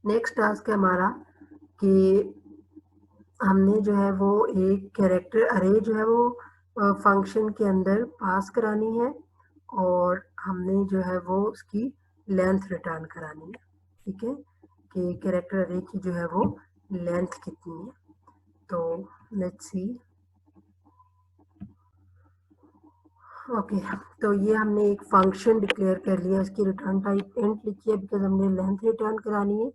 Next task है हमारा कि हमने जो है वो एक कैरेक्टर अरे जो है वो फंक्शन के अंदर पास करानी है और हमने जो है वो उसकी लेंथ रिटर्न करानी है। ठीक है, कि कैरेक्टर अरे की जो है वो लेंथ कितनी है। तो लेट्स सी। ओके, तो ये हमने एक फंक्शन डिक्लेयर कर लिया, इसकी रिटर्न टाइप इंट लिखी है बिकॉज हमने लेंथ रिटर्न करानी है।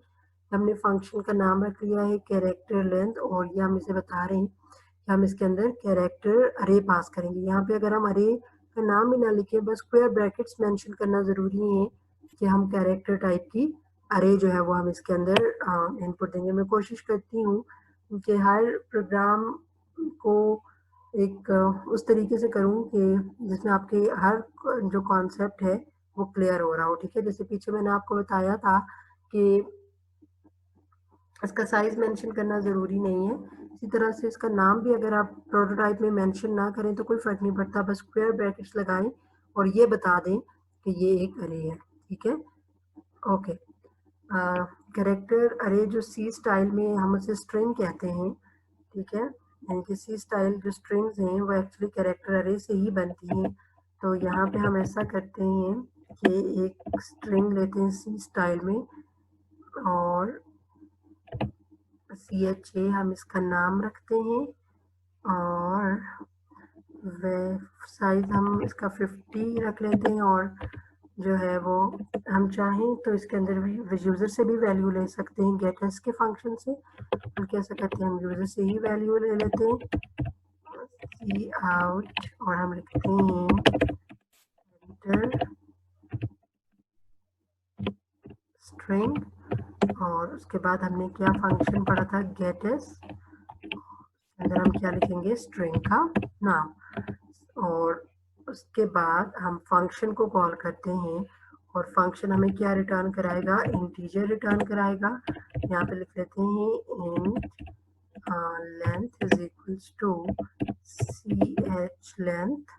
हमने फंक्शन का नाम रख लिया है कैरेक्टर लेंथ और ये हम इसे बता रहे हैं कि हम इसके अंदर कैरेक्टर अरे पास करेंगे। यहाँ पे अगर हम अरे का नाम भी ना लिखे, बस स्क्वायर ब्रैकेट्स मेंशन करना ज़रूरी है कि हम कैरेक्टर टाइप की अरे जो है वो हम इसके अंदर इनपुट देंगे। मैं कोशिश करती हूँ कि हर प्रोग्राम को एक उस तरीके से करूँ कि जिसमें आपके हर जो कॉन्सेप्ट है वो क्लियर हो रहा हो। ठीक है, जैसे पीछे मैंने आपको बताया था कि इसका साइज मेंशन करना ज़रूरी नहीं है। इसी तरह से इसका नाम भी अगर आप प्रोटोटाइप में मेंशन ना करें तो कोई फ़र्क नहीं पड़ता, बस स्क्वायर ब्रैकेट्स लगाएं और ये बता दें कि ये एक अरे है। ठीक है, ओके। कैरेक्टर अरे जो सी स्टाइल में हम उसे स्ट्रिंग कहते हैं। ठीक है, यानी कि सी स्टाइल जो स्ट्रिंग्स हैं वो एक्चुअली कैरेक्टर अरे से ही बनती हैं। तो यहाँ पे हम ऐसा करते हैं कि एक स्ट्रिंग लेते हैं सी स्टाइल में और CHA हम इसका नाम रखते हैं और साइज हम इसका 50 रख लेते हैं और जो है वो हम चाहें तो इसके अंदर भी यूज़र से भी वैल्यू ले सकते हैं गेटर्स के फंक्शन से। हम कैसे करते हैं, हम यूज़र से ही वैल्यू ले लेते हैं सी आउट और हम लिखते हैं एंटर स्ट्रिंग और उसके बाद हमने क्या फंक्शन पढ़ा था गेटर्स, अंदर हम क्या लिखेंगे स्ट्रिंग का नाम और उसके बाद हम फंक्शन को कॉल करते हैं और फंक्शन हमें क्या रिटर्न कराएगा, इंटीजर रिटर्न कराएगा। यहाँ पे लिख लेते हैं int length is equals to ch length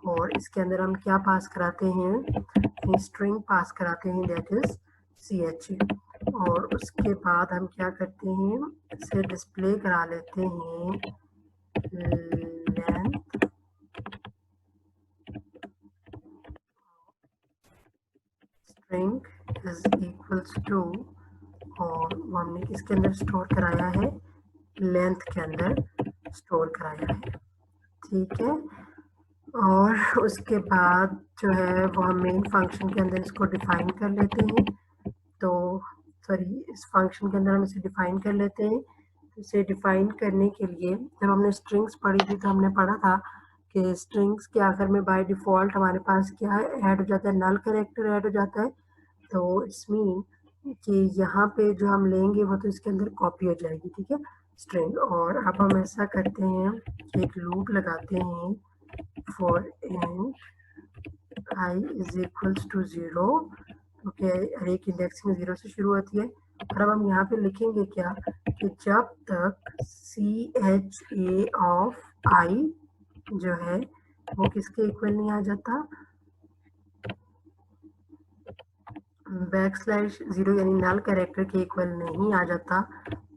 और इसके अंदर हम क्या पास कराते हैं, स्ट्रिंग पास कराते हैं दैट इज ch और उसके बाद हम क्या करते हैं, इसे डिस्प्ले करा लेते हैं length string is equals to और वो हमने किसके अंदर स्टोर कराया है, लेंथ के अंदर स्टोर कराया है। ठीक है, और उसके बाद जो है वो हम मेन फंक्शन के अंदर इसको डिफाइन कर लेते हैं। तो सॉरी, इस फंक्शन के अंदर हम इसे डिफाइन कर लेते हैं। इसे डिफाइन करने के लिए जब हमने स्ट्रिंग्स पढ़ी थी तो हमने पढ़ा था कि स्ट्रिंग्स के आखिर में बाय डिफ़ॉल्ट हमारे पास क्या ऐड हो जाता है, नल कैरेक्टर ऐड हो जाता है। तो इट्स मीन कि यहाँ पे जो हम लेंगे वो तो इसके अंदर कॉपी हो जाएगी। ठीक है, स्ट्रिंग। और अब हम ऐसा करते हैं कि एक लूप लगाते हैं for in i is equals to 0। Okay, array की इंडेक्सिंग 0 से शुरू होती है और अब हम यहाँ पे लिखेंगे क्या कि जब तक CHA ऑफ आई जो है वो किसके इक्वल नहीं आ जाता, \0 यानी नल कैरेक्टर के इक्वल नहीं आ जाता,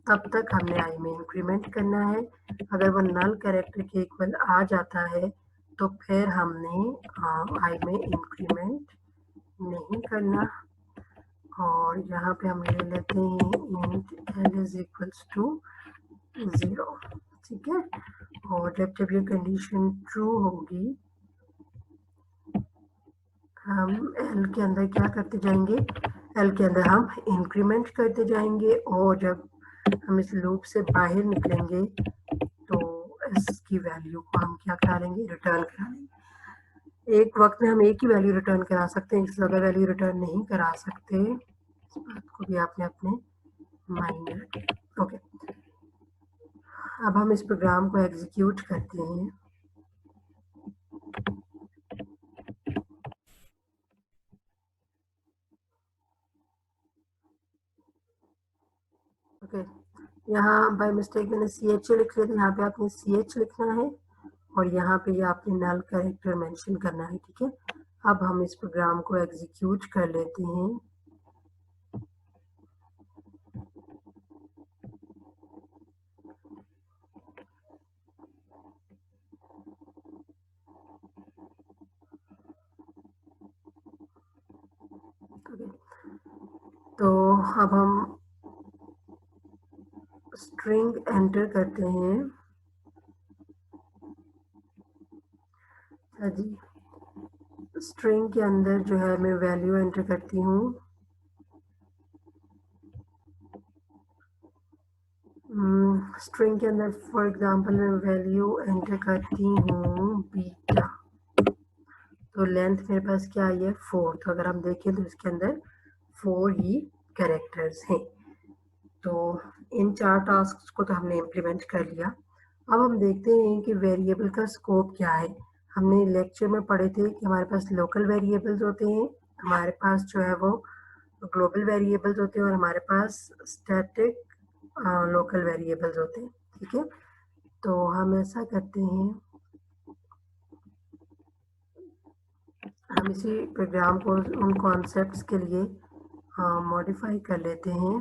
तब तक हमने आई में इंक्रीमेंट करना है। अगर वो नल कैरेक्टर के इक्वल आ जाता है तो फिर हमने आई में इंक्रीमेंट नहीं करना और यहाँ पे हम ले लेते हैं int l is equals to 0। ठीक है, और जब ये कंडीशन ट्रू होगी हम l के अंदर क्या करते जाएंगे, l के अंदर हम इंक्रीमेंट करते जाएंगे और जब हम इस लूप से बाहर निकलेंगे तो s की वैल्यू को हम क्या करा लेंगे, रिटर्न करा लेंगे। एक वक्त में हम एक ही वैल्यू रिटर्न करा सकते हैं, इससे ज़्यादा वैल्यू रिटर्न नहीं करा सकते। इस बात को भी आपने अपने माइंड में रखें। ओके, अब हम इस प्रोग्राम को एग्जीक्यूट करते हैं। ओके, यहाँ बाय मिस्टेक मैंने CHA लिख लिया था, यहाँ पे आपने CH लिखना है और यहाँ पे आपने नल कैरेक्टर मेंशन करना है। ठीक है, अब हम इस प्रोग्राम को एग्जीक्यूट कर लेते हैं। अब हम स्ट्रिंग एंटर करते हैं। अच्छा जी, स्ट्रिंग के अंदर जो है मैं वैल्यू एंटर करती हूँ। स्ट्रिंग के अंदर फॉर एग्जांपल मैं वैल्यू एंटर करती हूँ बीटा, तो लेंथ मेरे पास क्या आई है 4। तो अगर हम देखें तो इसके अंदर 4 ही कैरेक्टर्स हैं। तो इन 4 टास्क को तो हमने इम्प्लीमेंट कर लिया। अब हम देखते हैं कि वेरिएबल का स्कोप क्या है। हमने लेक्चर में पढ़े थे कि हमारे पास लोकल वेरिएबल्स होते हैं, हमारे पास जो है वो ग्लोबल वेरिएबल्स होते हैं और हमारे पास स्टैटिक लोकल वेरिएबल्स होते हैं। ठीक है, तो हम ऐसा करते हैं, हम इसी प्रोग्राम को उन कॉन्सेप्ट्स के लिए मॉडिफाई कर लेते हैं।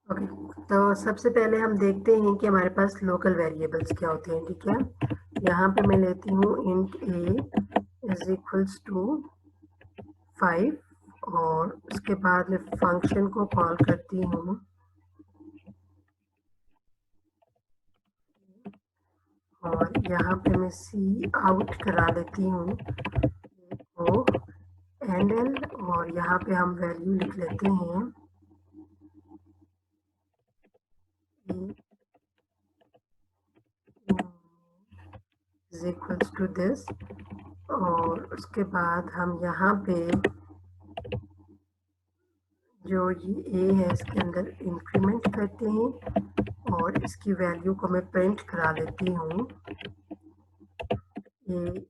ओके, तो सबसे पहले हम देखते हैं कि हमारे पास लोकल वेरिएबल्स क्या होते हैं। ठीक है, यहाँ पे मैं लेती हूँ int a is equals to 5 और उसके बाद मैं फंक्शन को कॉल करती हूँ और यहाँ पे मैं सी आउट करा लेती हूँ को एंड एल, और यहाँ पे हम वैल्यू लिख लेते हैं इज इक्वल्स टू दिस, और उसके बाद हम यहाँ पे जो ये ए है इसके अंदर इंक्रीमेंट करते हैं और इसकी वैल्यू को मैं प्रिंट करा लेती हूँ ये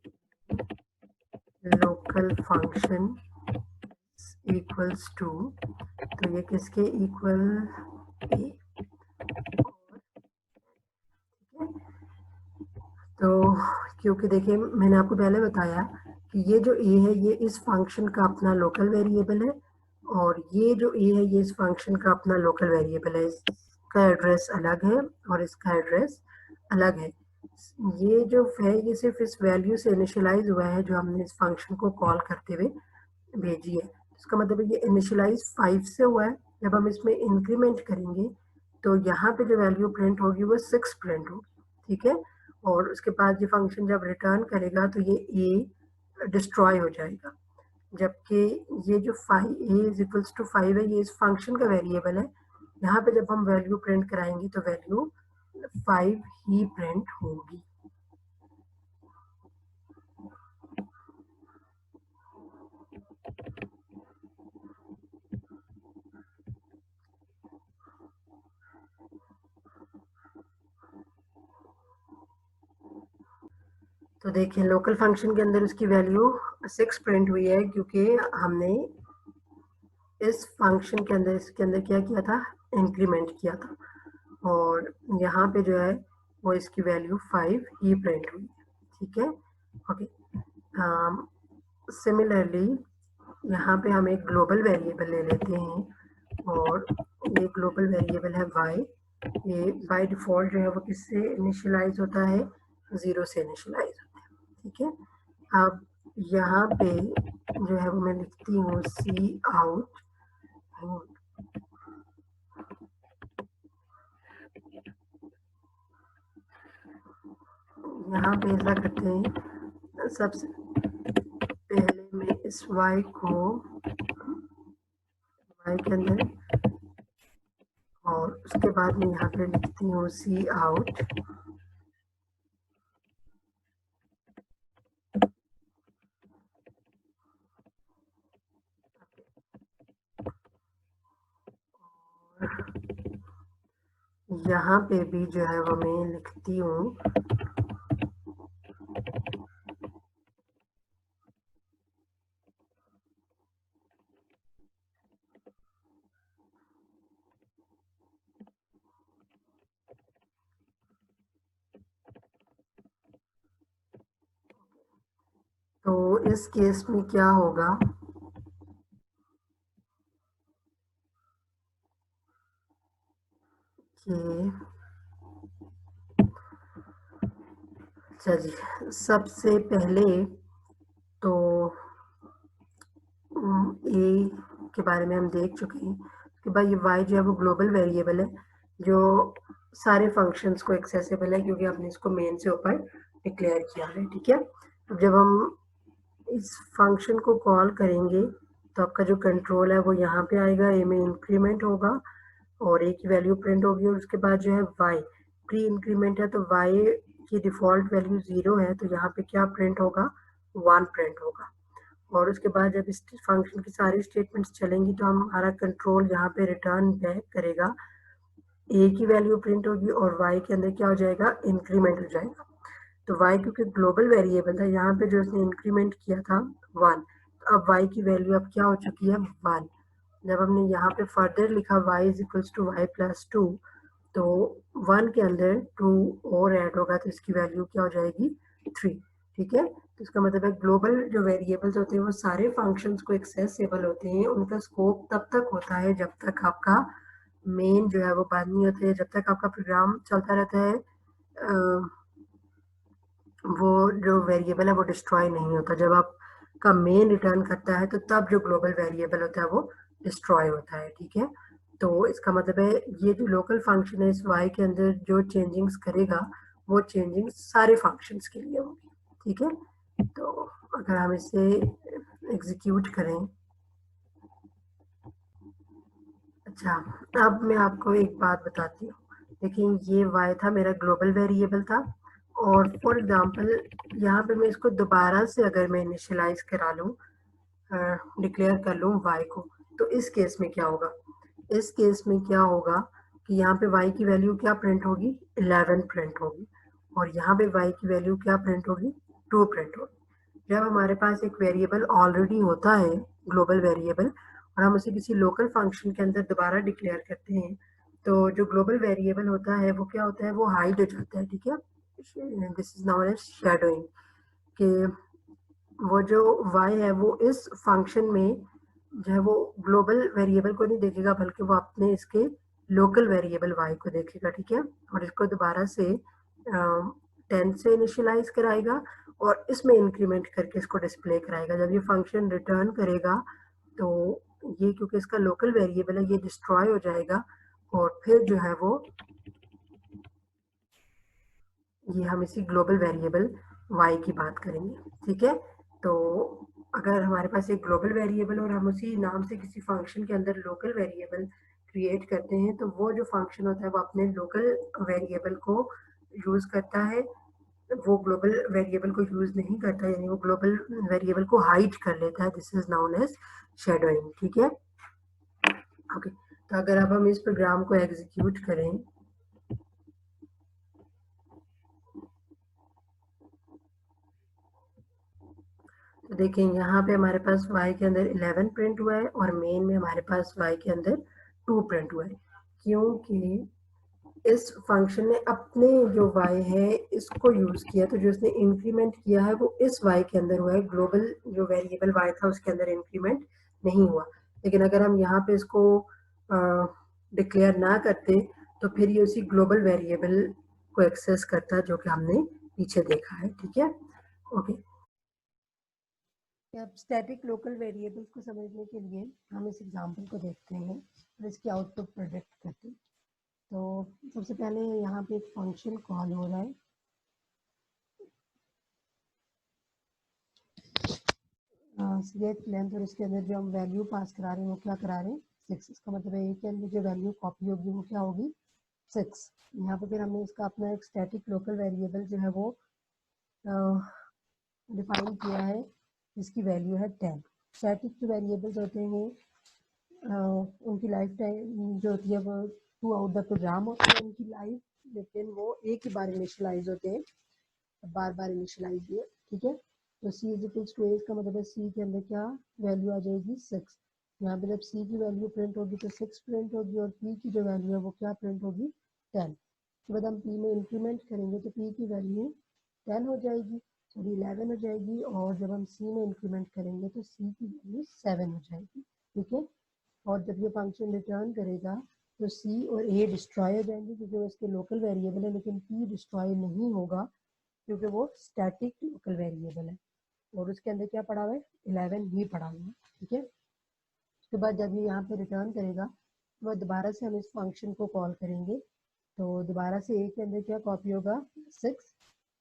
लोकल फंक्शन इक्वल्स टू, तो ये किसके इक्वल ए। तो क्योंकि देखिए मैंने आपको पहले बताया कि ये जो ए है ये इस फंक्शन का अपना लोकल वेरिएबल है और ये जो ए है ये इस फंक्शन का अपना लोकल वेरिएबल है। इसका एड्रेस अलग है और इसका एड्रेस अलग है। ये जो है ये सिर्फ इस वैल्यू से इनिशियलाइज हुआ है जो हमने इस फंक्शन को कॉल करते हुए भेजी है। इसका मतलब है ये इनिशियलाइज 5 से हुआ है। जब हम इसमें इंक्रीमेंट करेंगे तो यहाँ पे जो वैल्यू प्रिंट होगी वो 6 प्रिंट होगी। ठीक है, और उसके बाद ये फंक्शन जब रिटर्न करेगा तो ये ए डिस्ट्रॉय हो जाएगा, जबकि ये जो 5 है ये इस फंक्शन का वेरिएबल है। यहाँ पे जब हम वैल्यू प्रिंट कराएंगे तो वैल्यू 5 ही प्रिंट होगी। तो देखिए लोकल फंक्शन के अंदर उसकी वैल्यू 6 प्रिंट हुई है क्योंकि हमने इस फंक्शन के अंदर इसके अंदर क्या किया था, इंक्रीमेंट किया था और यहाँ पे जो है वो इसकी वैल्यू 5 ही प्रिंट हुई। ठीक है, ओके। सिमिलरली यहाँ पे हम एक ग्लोबल वेरिएबल ले लेते हैं और ये ग्लोबल वेरिएबल है y। ये बाय डिफॉल्ट जो है वो किससे इनिशियलाइज होता है, 0 से इनिशियलाइज होता है। ठीक है, अब यहाँ पे जो है वो मैं लिखती हूँ सी आउट, यहाँ पे ऐसा करते हैं सबसे पहले मैं इस y को y के अंदर और उसके बाद मैं यहाँ पे लिखती हूँ सी आउट यहाँ पे भी जो है वो मैं लिखती हूँ तो इस केस में क्या होगा कि अच्छा जी, सबसे पहले तो ए के बारे में हम देख चुके हैं कि भाई ये y जो है वो ग्लोबल वेरिएबल है जो सारे फंक्शंस को एक्सेसिबल है, क्योंकि हमने इसको मेन से ऊपर डिक्लेयर किया है। ठीक है, अब जब हम इस फंक्शन को कॉल करेंगे तो आपका जो कंट्रोल है वो यहाँ पे आएगा, ए में इंक्रीमेंट होगा और ए की वैल्यू प्रिंट होगी, और उसके बाद जो है वाई प्री इंक्रीमेंट है तो वाई की डिफॉल्ट वैल्यू 0 है, तो यहाँ पे क्या प्रिंट होगा, 1 प्रिंट होगा। और उसके बाद जब इस फंक्शन की सारी स्टेटमेंट्स चलेंगी तो हमारा कंट्रोल यहाँ पे रिटर्न बैक करेगा, ए की वैल्यू प्रिंट होगी और वाई के अंदर क्या हो जाएगा, इंक्रीमेंट हो जाएगा। तो y क्योंकि ग्लोबल वेरिएबल था, यहाँ पे जो उसने इंक्रीमेंट किया था 1, तो अब y की वैल्यू अब क्या हो चुकी है, 1। जब हमने यहाँ पे फर्दर लिखा y is equals to y plus 2, तो 1 के अंदर 2 और ऐड होगा तो इसकी वैल्यू क्या हो जाएगी, 3। ठीक है, तो इसका मतलब है ग्लोबल जो वेरिएबल्स होते हैं वो सारे फंक्शंस को एक्सेसिबल होते हैं, उनका स्कोप तब तक होता है जब तक आपका मेन जो है वो बंद नहीं होता है, जब तक आपका प्रोग्राम चलता रहता है वो जो वेरिएबल है वो डिस्ट्रॉय नहीं होता। जब आपका मेन रिटर्न करता है तो तब जो ग्लोबल वेरिएबल होता है वो डिस्ट्रॉय होता है। ठीक है, तो इसका मतलब है ये जो लोकल फंक्शन है इस y के अंदर जो चेंजिंग्स करेगा वो चेंजिंग सारे फंक्शंस के लिए होगी। ठीक है, तो अगर हम इसे एग्जीक्यूट करें, अच्छा अब मैं आपको एक बात बताती हूँ। देखिए ये y था मेरा ग्लोबल वेरिएबल था, और फॉर एग्जांपल यहाँ पे मैं इसको दोबारा से अगर मैं इनिशियलाइज करा लूँ, डिक्लेयर कर लूँ y को, तो इस केस में क्या होगा, इस केस में क्या होगा कि यहाँ पे y की वैल्यू क्या प्रिंट होगी, 11 प्रिंट होगी, और यहाँ पे y की वैल्यू क्या प्रिंट होगी, 2 प्रिंट होगी। जब हमारे पास एक वेरिएबल ऑलरेडी होता है ग्लोबल वेरिएबल और हम उसे किसी लोकल फंक्शन के अंदर दोबारा डिक्लेयर करते हैं, तो जो ग्लोबल वेरिएबल होता है वो क्या होता है, वो हाइड हो जाता है। ठीक है, this is known as shadowing, कि वो जो y है वो इस फंक्शन में जो है वो ग्लोबल वेरिएबल को नहीं देखेगा, बल्कि वो अपने इसके लोकल वेरिएबल y को देखेगा। ठीक है, और इसको दोबारा से 10 से इनिशियलाइज कराएगा और इसमें इंक्रीमेंट करके इसको डिस्प्ले कराएगा। जब ये फंक्शन रिटर्न करेगा तो ये क्योंकि इसका लोकल वेरिएबल है ये डिस्ट्रॉय हो जाएगा, और फिर जो है वो ये हम इसी ग्लोबल वेरिएबल y की बात करेंगे। ठीक है, तो अगर हमारे पास एक ग्लोबल वेरिएबल और हम उसी नाम से किसी फंक्शन के अंदर लोकल वेरिएबल क्रिएट करते हैं, तो वो जो फंक्शन होता है वो अपने लोकल वेरिएबल को यूज करता है, वो ग्लोबल वेरिएबल को यूज नहीं करता, यानी वो ग्लोबल वेरिएबल को हाइड कर लेता है। This is known as shadowing. ठीक है, ओके, तो अगर अब हम इस प्रोग्राम को एग्जीक्यूट करें, तो देखें यहाँ पे हमारे पास y के अंदर 11 प्रिंट हुआ है और मेन में हमारे पास y के अंदर 2 प्रिंट हुआ है, क्योंकि इस फंक्शन ने अपने जो y है इसको यूज किया, तो जो उसने इंक्रीमेंट किया है वो इस y के अंदर हुआ है, ग्लोबल जो वेरिएबल y था उसके अंदर इंक्रीमेंट नहीं हुआ। लेकिन अगर हम यहाँ पे इसको डिक्लेयर ना करते तो फिर ये उसी ग्लोबल वेरिएबल को एक्सेस करता जो कि हमने पीछे देखा है। ठीक है, ओके, अब स्टैटिक लोकल वेरिएबल्स को समझने के लिए हम इस एग्जांपल को देखते हैं और इसकी आउटपुट प्रोजेक्ट करते हैं। तो सबसे पहले यहाँ पे एक फंक्शन कॉल हो रहा है, सिलेक्ट लेंथ, और इसके अंदर जो हम वैल्यू पास करा रहे हैं वो क्या करा रहे हैं, 6। इसका मतलब है कि अंदर जो वैल्यू कॉपी होगी वो क्या होगी, 6। यहाँ पे फिर हमने इसका अपना एक स्टैटिक लोकल वेरिएबल जो है वो डिफाइन किया है जिसकी वैल्यू है 10। स्टैटिक जो वेरिएबल्स होते हैं उनकी लाइफ टाइम जो होती है वो थ्रू आउट द प्रोग्राम होती है उनकी लाइफ, लेकिन वो एक ही बार इनिशियलाइज होते हैं, बार बार इनिशियलाइज हुए। ठीक है, तो सी इज इक्वल्स टू ए का मतलब है सी के अंदर क्या वैल्यू आ जाएगी, 6। यहाँ पे जब सी की वैल्यू प्रिंट होगी तो 6 प्रिंट होगी, और पी की जो वैल्यू है वो क्या प्रिंट होगी, 10। उसके बाद हम पी में इंक्रीमेंट करेंगे तो पी की वैल्यू 10 हो जाएगी, सॉरी 11 हो जाएगी, और जब हम सी में इंक्रीमेंट करेंगे तो सी की वैल्यू 7 हो जाएगी। ठीक है, और जब ये फंक्शन रिटर्न करेगा तो सी और ए डिस्ट्रॉय हो जाएंगे क्योंकि वो इसके लोकल वेरिएबल है, लेकिन पी डिस्ट्रॉय नहीं होगा क्योंकि वो स्टैटिक लोकल वेरिएबल है। और उसके अंदर क्या पड़ा हुआ है, 11 ही पड़ा हुआ है। ठीक है, उसके बाद जब ये यहाँ पे रिटर्न करेगा तो दोबारा से हम इस फंक्शन को कॉल करेंगे। तो दोबारा से ए के अंदर क्या कॉपी होगा, 6।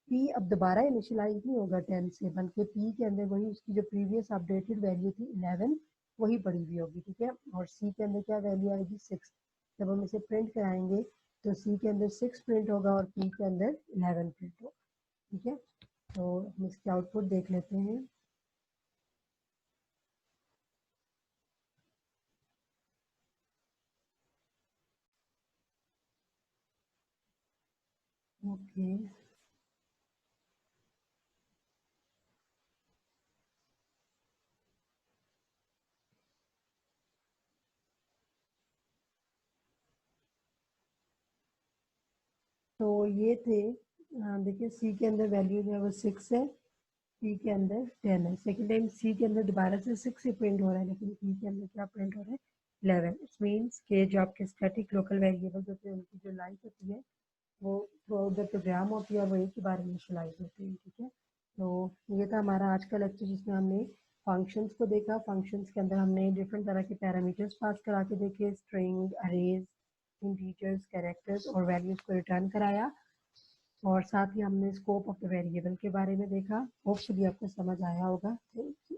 पी अब दोबारा इनिशियलाइज नहीं होगा 10 से, बल्कि पी के अंदर वही उसकी जो प्रीवियस अपडेटेड वैल्यू थी 11 वही पड़ी हुई होगी। ठीक है, और सी के अंदर क्या वैल्यू आएगी, 6। जब हम इसे प्रिंट कराएंगे तो सी के अंदर 6 प्रिंट होगा और पी के अंदर 11 प्रिंट होगा। ठीक है, तो हम इसके आउटपुट देख लेते हैं। ओके, तो ये थे देखिए सी के अंदर वैल्यू जो है वो 6 है, पी के अंदर 10 है। सेकेंड टाइम सी के अंदर दोबारा से 6 ही प्रिंट हो रहा है, लेकिन पी के अंदर क्या प्रिंट हो रहा है, 11। इट्स मीन्स के जो आपके स्टैटिक लोकल वेरिएबल्स होते हैं उनकी जो लाइफ होती है वो थ्रू आउट द प्रोग्राम होती है और वो एक ही बार इनिशियलाइज होती है। ठीक है, तो ये था हमारा आज का लेक्चर जिसमें हमने फंक्शंस को देखा। फंक्शंस के अंदर हमने डिफरेंट तरह के पैरामीटर्स पास करा के देखे, स्ट्रिंग, अरेज, इंटीजर्स, कैरेक्टर्स और वैल्यूज को रिटर्न कराया, और साथ ही हमने स्कोप ऑफ द वेरिएबल के बारे में देखा। होपफुली आपको समझ आया होगा। Thank you.